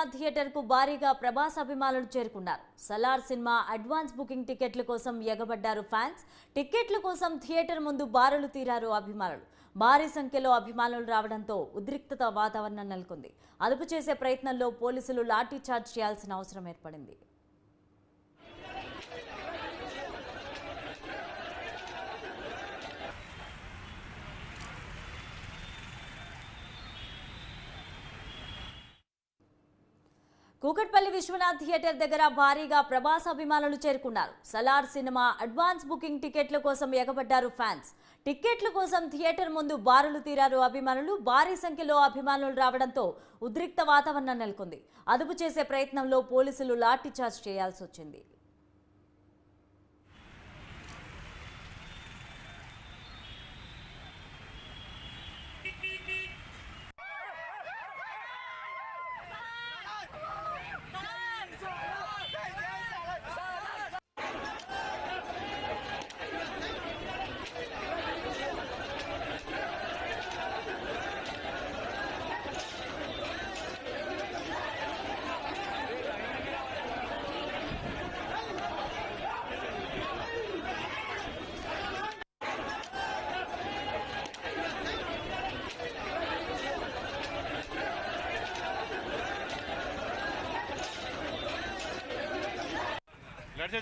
Vishwanath theatre కు భారీగా ప్రభాస్ అభిమానులు చేరుకున్నారు. సలార్ సినిమా అడ్వాన్స్ బుకింగ్ టికెట్ల కోసం ఎగబడ్డారు ఫ్యాన్స్. టికెట్ల కోసం థియేటర్ ముందు బారులు తీరారు అభిమానులు. భారీ సంఖ్యలో అభిమానులు రావడంతో ఉద్రిక్తత వాతావరణం నెలకొంది. అదుపు చేసే ప్రయత్నంలో పోలీసులు లాఠీ చార్జ్ చేయాల్సిన అవసరం ఏర్పడింది. కూకట్పల్లి విశ్వనాథ్ థియేటర్ దగ్గర భారీగా ప్రభాస్ అభిమానులు చేరుకున్నారు. సలార్ సినిమా అడ్వాన్స్ బుకింగ్ టికెట్ల కోసం ఎగబడ్డారు ఫ్యాన్స్. టికెట్ల కోసం థియేటర్ ముందు బారులు తీరారు అభిమానులు. భారీ సంఖ్యలో అభిమానులు రావడంతో ఉద్రిక్త వాతావరణం నెలకొంది. అదుపు చేసే ప్రయత్నంలో పోలీసులు లాఠీ చార్జ్ చేయాల్సి వచ్చింది.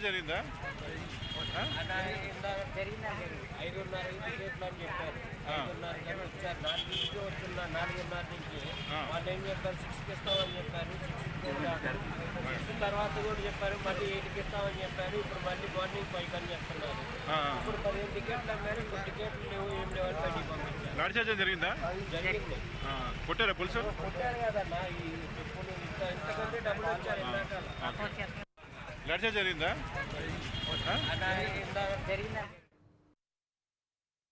జరిగిందా? జరిగిందండి. 5:30 టికెట్లు అని చెప్పారు. 5:30 వచ్చారు. 4 వస్తున్నా 4:30 నుంచి వాళ్ళు ఏం చెప్పారు, 6కి ఇస్తామని చెప్పారు. 6 తర్వాత కూడా చెప్పారు మళ్ళీ 8కి ఇస్తామని చెప్పారు. ఇప్పుడు మళ్ళీ మార్నింగ్ 5 అని చెప్తున్నారు. ఇప్పుడు 15 టికెట్లు అన్నారు. ఇప్పుడు టికెట్లు లేవు, ఏం లేవు అని బయటికి పంపించారు. లాఠీ చార్జ్ జరిగిందా? జరిగింది. కొట్టారా పోలీసు? కొట్టారు కదన్నా. ఇప్పుడు ఇంతకంటే డబ్బులు వచ్చారు. లాఠీ చార్జ్ జరిగిందా? జరిగిందండి.